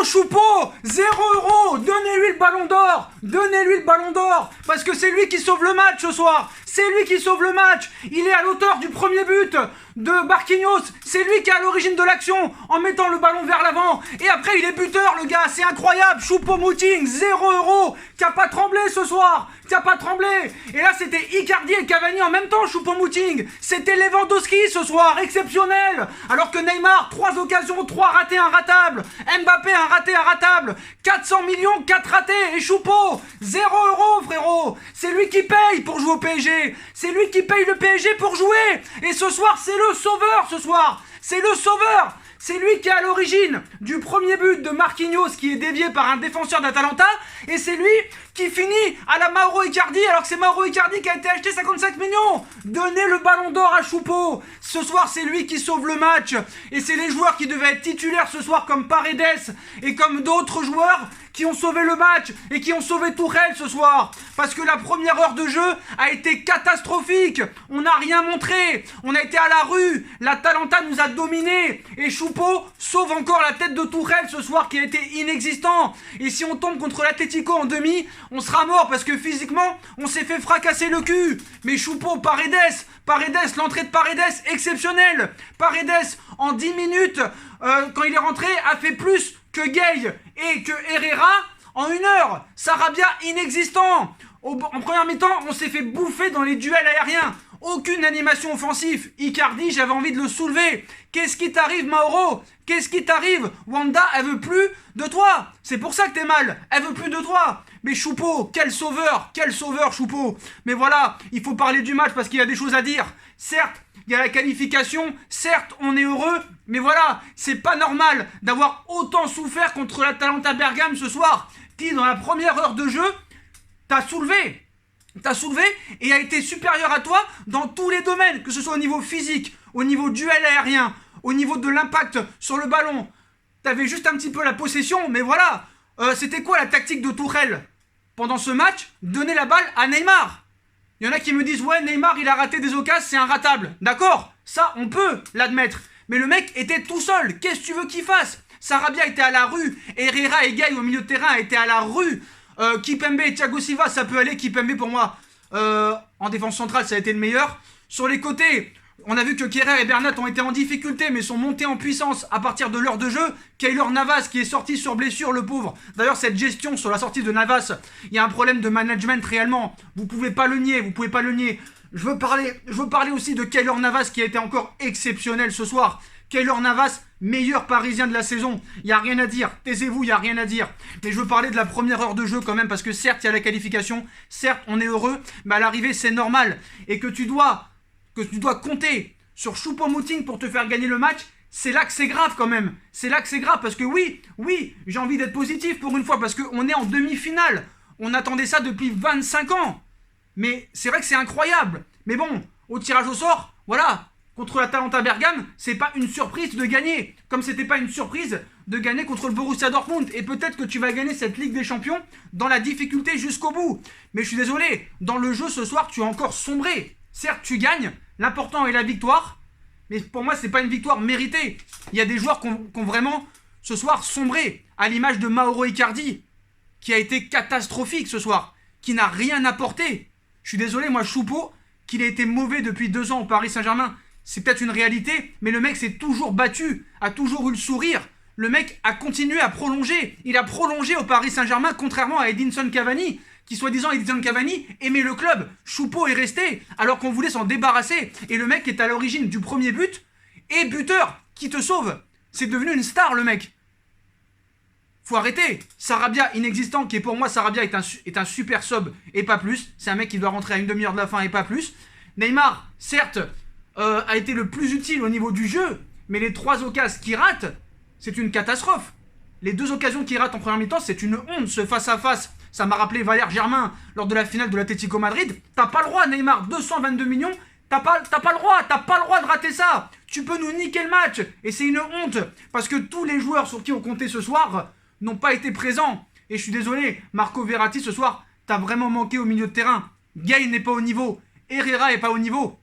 Choupo, 0 €, donnez-lui le ballon d'or, donnez-lui le ballon d'or, parce que c'est lui qui sauve le match ce soir, c'est lui qui sauve le match, il est à l'auteur du premier but de Marquinhos, c'est lui qui est à l'origine de l'action en mettant le ballon vers l'avant, et après il est buteur le gars, c'est incroyable, Choupo-Moting, 0 €, qui a pas tremblé ce soir, qui a pas tremblé, et là c'était Icardi et Cavani en même temps, Choupo-Moting, c'était Lewandowski ce soir, exceptionnel, alors que Neymar, 3 occasions, 3 ratés, un ratable, Mbappé, un raté, un ratable, 400 millions, 4 ratés, et Choupo, 0 € frérot, c'est lui qui paye pour jouer au PSG, c'est lui qui paye le PSG pour jouer, et ce soir c'est le sauveur ce soir, c'est le sauveur, c'est lui qui est à l'origine du premier but de Marquinhos qui est dévié par un défenseur d'Atalanta, et c'est lui qui finit à la Mauro Icardi alors que c'est Mauro Icardi qui a été acheté 55 millions. Donnez le ballon d'or à Choupo. Ce soir c'est lui qui sauve le match, et c'est les joueurs qui devaient être titulaires ce soir comme Paredes et comme d'autres joueurs qui ont sauvé le match et qui ont sauvé Tuchel ce soir, parce que la première heure de jeu a été catastrophique, on n'a rien montré, on a été à la rue, l'Atalanta nous a dominés, et Choupo sauve encore la tête de Tuchel ce soir qui a été inexistant, et si on tombe contre l'Atlético en demi, on sera mort parce que physiquement on s'est fait fracasser le cul, mais Choupo, Paredes, l'entrée de Paredes exceptionnelle, Paredes en 10 minutes, quand il est rentré, a fait plus que Gay et que Herrera en 1 heure. Sarabia inexistant. En première mi-temps, on s'est fait bouffer dans les duels aériens. Aucune animation offensive. Icardi, j'avais envie de le soulever. Qu'est-ce qui t'arrive, Mauro? Qu'est-ce qui t'arrive? Wanda, elle veut plus de toi. C'est pour ça que t'es mal. Elle veut plus de toi. Mais Choupo, quel sauveur, Choupo. Mais voilà, il faut parler du match parce qu'il y a des choses à dire. Certes, il y a la qualification, certes, on est heureux, mais voilà, c'est pas normal d'avoir autant souffert contre l'Atalanta Bergame ce soir, qui, dans la première heure de jeu, t'a soulevé et a été supérieur à toi dans tous les domaines, que ce soit au niveau physique, au niveau duel aérien, au niveau de l'impact sur le ballon. T'avais juste un petit peu la possession, mais voilà, c'était quoi la tactique de Tuchel pendant ce match? Donner la balle à Neymar. Il y en a qui me disent, ouais, Neymar, il a raté des occasions, c'est un ratable. D'accord, ça, on peut l'admettre. Mais le mec était tout seul. Qu'est-ce que tu veux qu'il fasse? Sarabia était à la rue. Herrera et Gay au milieu de terrain étaient à la rue. Kipembe et Thiago Silva, ça peut aller. Kipembe, pour moi, en défense centrale, ça a été le meilleur. Sur les côtés, on a vu que Kerrer et Bernat ont été en difficulté, mais sont montés en puissance à partir de l'heure de jeu. Keylor Navas qui est sorti sur blessure, le pauvre. D'ailleurs, cette gestion sur la sortie de Navas, il y a un problème de management réellement. Vous pouvez pas le nier, Je veux parler aussi de Keylor Navas qui a été encore exceptionnel ce soir. Keylor Navas, meilleur parisien de la saison. Il n'y a rien à dire. Taisez-vous, il n'y a rien à dire. Mais je veux parler de la première heure de jeu quand même, parce que certes, il y a la qualification. Certes, on est heureux. Mais à l'arrivée, c'est normal. Et que tu dois compter sur Choupo-Moting pour te faire gagner le match, c'est là que c'est grave quand même. C'est là que c'est grave parce que oui, j'ai envie d'être positif pour une fois parce qu'on est en demi-finale. On attendait ça depuis 25 ans. Mais c'est vrai que c'est incroyable. Mais bon, au tirage au sort, voilà, contre l'Atalanta Bergame, c'est pas une surprise de gagner. Comme c'était pas une surprise de gagner contre le Borussia Dortmund. Et peut-être que tu vas gagner cette Ligue des Champions dans la difficulté jusqu'au bout. Mais je suis désolé, dans le jeu ce soir, tu as encore sombré. Certes, tu gagnes, l'important est la victoire. Mais pour moi, c'est pas une victoire méritée. Il y a des joueurs qui ont vraiment, ce soir, sombré. À l'image de Mauro Icardi, qui a été catastrophique ce soir. Qui n'a rien apporté. Je suis désolé, moi, Choupo, qu'il a été mauvais depuis 2 ans au Paris Saint-Germain, c'est peut-être une réalité, mais le mec s'est toujours battu, a toujours eu le sourire. Le mec a continué à prolonger. Il a prolongé au Paris Saint-Germain, contrairement à Edinson Cavani, qui soi-disant Edinson Cavani aimait le club. Choupo est resté, alors qu'on voulait s'en débarrasser. Et le mec est à l'origine du premier but, et buteur, qui te sauve. C'est devenu une star, le mec. Faut arrêter. Sarabia, inexistant, qui est pour moi, Sarabia est un super sub et pas plus. C'est un mec qui doit rentrer à une demi-heure de la fin et pas plus. Neymar, certes, a été le plus utile au niveau du jeu, mais les 3 occasions qu'il rate, c'est une catastrophe. Les 2 occasions qu'il rate en première mi-temps, c'est une honte. Ce face-à-face, ça m'a rappelé Valère Germain lors de la finale de l'Atlético Madrid. T'as pas le droit, Neymar, 222 millions, t'as pas le droit de rater ça. Tu peux nous niquer le match, et c'est une honte, parce que tous les joueurs sur qui on comptait ce soir n'ont pas été présents. Et je suis désolé, Marco Verratti, ce soir, t'as vraiment manqué au milieu de terrain. Gay n'est pas au niveau, Herrera n'est pas au niveau.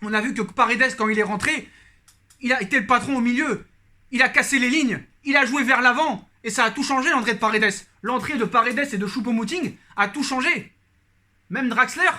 On a vu que Paredes, quand il est rentré, il a été le patron au milieu. Il a cassé les lignes, il a joué vers l'avant. Et ça a tout changé, l'entrée de Paredes. L'entrée de Paredes et de Choupo-Moting a tout changé. Même Draxler,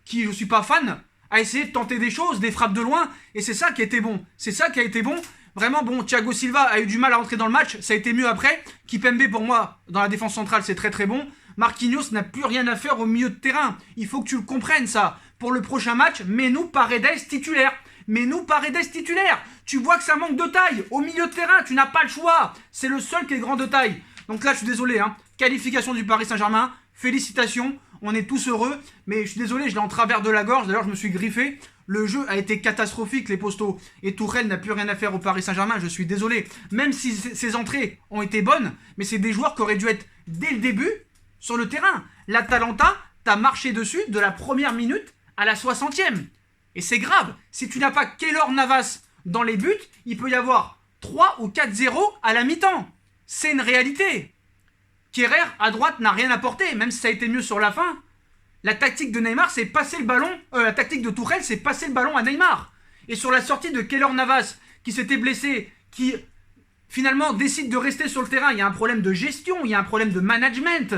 qui je suis pas fan, a essayé de tenter des choses, des frappes de loin, et c'est ça qui a été bon. C'est ça qui a été bon. Vraiment, bon, Thiago Silva a eu du mal à entrer dans le match, ça a été mieux après. Kipembe, pour moi, dans la défense centrale, c'est très très bon. Marquinhos n'a plus rien à faire au milieu de terrain. Il faut que tu le comprennes, ça. Pour le prochain match, mets-nous Paredes titulaire. Mets-nous Paredes titulaire. Tu vois que ça manque de taille. Au milieu de terrain, tu n'as pas le choix. C'est le seul qui est grand de taille. Donc là, je suis désolé. Hein. Qualification du Paris Saint-Germain. Félicitations. On est tous heureux. Mais je suis désolé, je l'ai en travers de la gorge. D'ailleurs, je me suis griffé. Le jeu a été catastrophique, les postos. Et Tourelle n'a plus rien à faire au Paris Saint-Germain. Je suis désolé. Même si ses entrées ont été bonnes, mais c'est des joueurs qui auraient dû être dès le début sur le terrain. L'Atalanta t'a marché dessus de la première minute à la 60e. Et c'est grave. Si tu n'as pas Keylor Navas dans les buts, il peut y avoir 3 ou 4-0 à la mi-temps. C'est une réalité. Kerrer, à droite, n'a rien apporté, même si ça a été mieux sur la fin. La tactique de Neymar, c'est passer le ballon. La tactique de Tourelle, c'est passer le ballon à Neymar. Et sur la sortie de Keylor Navas, qui s'était blessé, qui finalement décide de rester sur le terrain, il y a un problème de gestion, il y a un problème de management.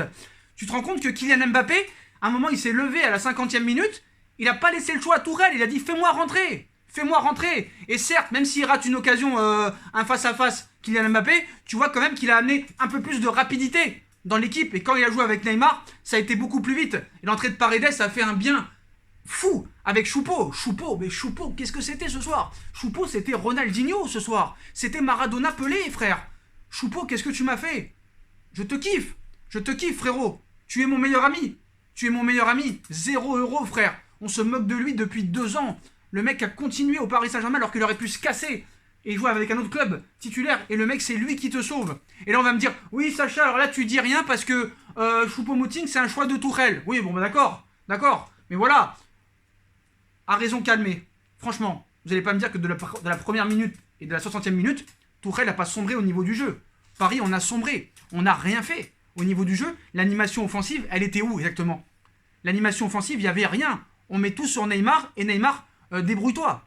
Tu te rends compte que Kylian Mbappé, à un moment, il s'est levé à la 50e minute, il n'a pas laissé le choix à Tourelle, il a dit « fais-moi rentrer ». Fais-moi rentrer. Et certes, même s'il rate une occasion, un face-à-face, Kylian Mbappé, tu vois quand même qu'il a amené un peu plus de rapidité dans l'équipe. Et quand il a joué avec Neymar, ça a été beaucoup plus vite. Et l'entrée de Paredes, ça a fait un bien fou avec Choupo. Mais Choupo, qu'est-ce que c'était ce soir? Choupo, c'était Ronaldinho ce soir. C'était Maradona Pelé, frère. Choupo, qu'est-ce que tu m'as fait? Je te kiffe, frérot. Tu es mon meilleur ami. 0 €, frère. On se moque de lui depuis 2 ans. Le mec a continué au Paris Saint-Germain alors qu'il aurait pu se casser et jouer avec un autre club titulaire. Et le mec, c'est lui qui te sauve. Et là, on va me dire, oui, Sacha, alors là, tu dis rien parce que Choupo-Moting, c'est un choix de Tourelle. Oui, bon, bah d'accord. Mais voilà, à raison calmée. Franchement, vous n'allez pas me dire que de la première minute et de la 60e minute, Tourelle n'a pas sombré au niveau du jeu. Paris, on a sombré. On n'a rien fait. Au niveau du jeu, l'animation offensive, elle était où exactement? L'animation offensive, il n'y avait rien. On met tout sur Neymar et Neymar, débrouille-toi.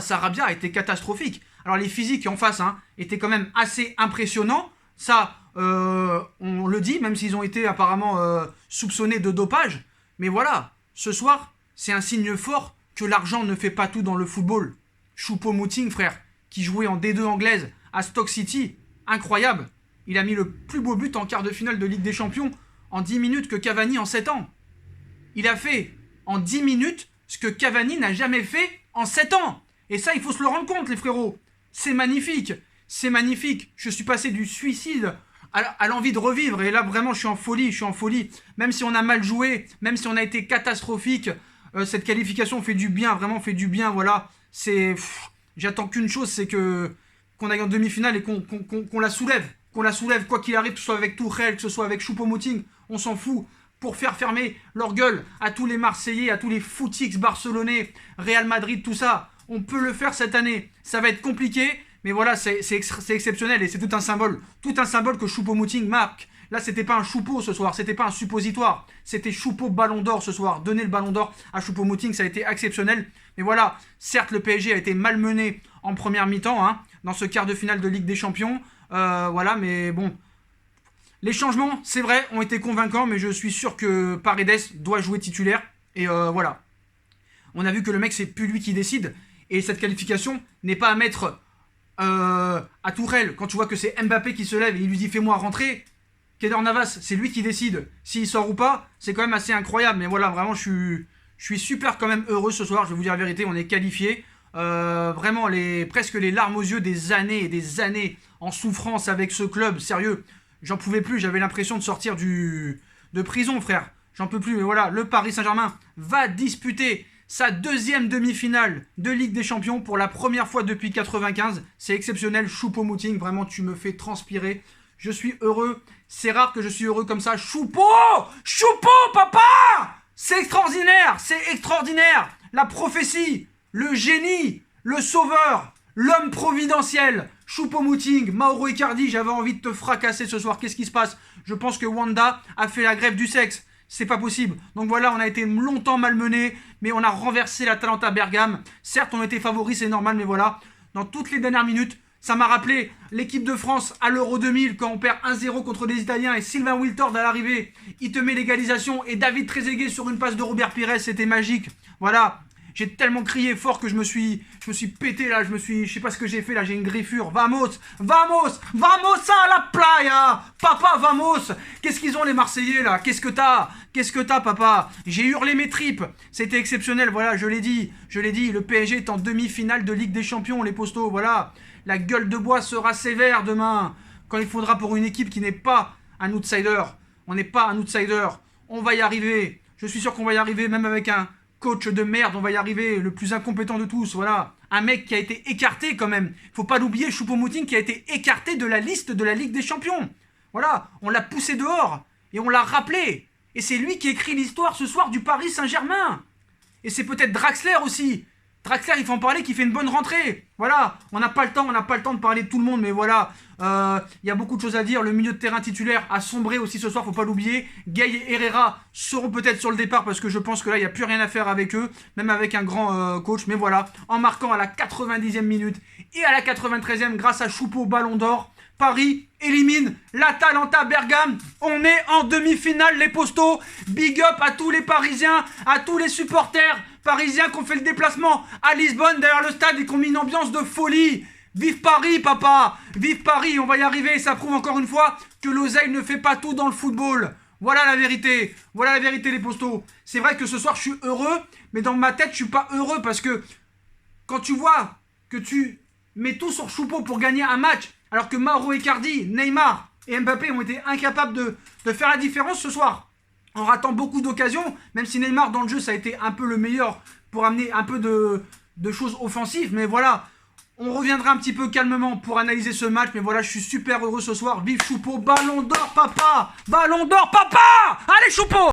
Sarabia a été catastrophique. Alors les physiques en face étaient quand même assez impressionnants. Ça, on le dit, même s'ils ont été apparemment soupçonnés de dopage. Mais voilà, ce soir, c'est un signe fort que l'argent ne fait pas tout dans le football. Choupo-Moting, frère, qui jouait en D2 anglaise à Stoke City, incroyable. Il a mis le plus beau but en quart de finale de Ligue des Champions en 10 minutes que Cavani en 7 ans. Il a fait en 10 minutes ce que Cavani n'a jamais fait en 7 ans. Et ça, il faut se le rendre compte, les frérots. C'est magnifique. Je suis passé du suicide à l'envie de revivre. Et là, vraiment, je suis en folie. Même si on a mal joué, même si on a été catastrophique, cette qualification fait du bien, vraiment fait du bien. Voilà. J'attends qu'une chose, c'est qu'on aille en demi-finale et qu'on la soulève. Quoi qu'il arrive, que ce soit avec Tourelle, que ce soit avec Choupo-Moting, on s'en fout. Pour faire fermer leur gueule à tous les Marseillais, à tous les footix barcelonais, Real Madrid, tout ça. On peut le faire cette année. Ça va être compliqué, mais voilà, c'est exceptionnel et c'est tout un symbole. Tout un symbole que Choupo-Moting marque. Là, c'était pas un Choupo ce soir, c'était pas un suppositoire. C'était Choupo Ballon d'Or ce soir. Donner le Ballon d'Or à Choupo-Moting, ça a été exceptionnel. Mais voilà, certes, le PSG a été malmené en première mi-temps, dans ce quart de finale de Ligue des Champions. Voilà, mais bon... Les changements, c'est vrai, ont été convaincants, mais je suis sûr que Paredes doit jouer titulaire. Et voilà. On a vu que le mec, c'est plus lui qui décide. Et cette qualification n'est pas à mettre à Tourelle. Quand tu vois que c'est Mbappé qui se lève et il lui dit « fais-moi rentrer », Keylor Navas, c'est lui qui décide s'il sort ou pas. C'est quand même assez incroyable. Mais voilà, vraiment, je suis super quand même heureux ce soir. Je vais vous dire la vérité, on est qualifié. Vraiment, presque les larmes aux yeux des années et des années en souffrance avec ce club. Sérieux. J'en pouvais plus, j'avais l'impression de sortir de prison, frère. J'en peux plus, mais voilà, le Paris Saint-Germain va disputer sa 2e demi-finale de Ligue des Champions pour la première fois depuis 95. C'est exceptionnel, Choupo-Moting, vraiment, tu me fais transpirer. Je suis heureux, c'est rare que je suis heureux comme ça. Choupo, papa! C'est extraordinaire. La prophétie, le génie, le sauveur, l'homme providentiel. Choupo-Moting, Mauro Icardi, j'avais envie de te fracasser ce soir. Qu'est-ce qui se passe? Je pense que Wanda a fait la grève du sexe. C'est pas possible. Donc voilà, on a été longtemps malmenés, mais on a renversé l'Atalanta Bergame. Certes, on était favoris, c'est normal, mais voilà. Dans toutes les dernières minutes, Ça m'a rappelé l'équipe de France à l'Euro 2000 quand on perd 1-0 contre les Italiens et Sylvain Wiltord à l'arrivée, il te met l'égalisation et David Trezeguet sur une passe de Robert Pires, c'était magique. Voilà, j'ai tellement crié fort que je me suis pété là, je sais pas ce que j'ai fait là, j'ai une griffure. Vamos, vamos, vamos à la playa, papa, vamos. Qu'est-ce qu'ils ont les Marseillais là? Qu'est-ce que t'as papa? J'ai hurlé mes tripes, c'était exceptionnel, voilà, je l'ai dit, le PSG est en demi-finale de Ligue des Champions, les postos, voilà. La gueule de bois sera sévère demain, quand il faudra pour une équipe qui n'est pas un outsider. On n'est pas un outsider, on va y arriver, je suis sûr qu'on va y arriver, même avec un coach de merde, on va y arriver, le plus incompétent de tous, voilà. Un mec qui a été écarté quand même, faut pas l'oublier, Choupo-Moting qui a été écarté de la liste de la Ligue des Champions. Voilà, on l'a poussé dehors, et on l'a rappelé. Et c'est lui qui écrit l'histoire ce soir du Paris Saint-Germain. Et c'est peut-être Draxler aussi. Draxler, il faut en parler, qui fait une bonne rentrée. Voilà, on n'a pas le temps de parler de tout le monde, mais voilà, il y a beaucoup de choses à dire. Le milieu de terrain titulaire a sombré aussi ce soir, faut pas l'oublier. Gay et Herrera seront peut-être sur le départ parce que je pense que là, il n'y a plus rien à faire avec eux, même avec un grand coach. Mais voilà, en marquant à la 90e minute et à la 93e grâce à Choupo, ballon d'or, Paris élimine l'Atalanta Bergame. On est en demi-finale, les postos. Big up à tous les Parisiens, à tous les supporters parisiens qui ont fait le déplacement à Lisbonne derrière le stade et qui ont mis une ambiance de folie. Vive Paris, papa! Vive Paris, on va y arriver. Ça prouve encore une fois que l'oseille ne fait pas tout dans le football. Voilà la vérité. Voilà la vérité, les postos. C'est vrai que ce soir, je suis heureux, mais dans ma tête, je suis pas heureux parce que quand tu vois que tu mets tout sur Choupo pour gagner un match, alors que Mauro Icardi, Neymar et Mbappé ont été incapables de faire la différence ce soir, en ratant beaucoup d'occasions, même si Neymar dans le jeu ça a été un peu le meilleur pour amener un peu de choses offensives, mais voilà, on reviendra un petit peu calmement pour analyser ce match, mais voilà, je suis super heureux ce soir, vive Choupo, ballon d'or papa, allez Choupo.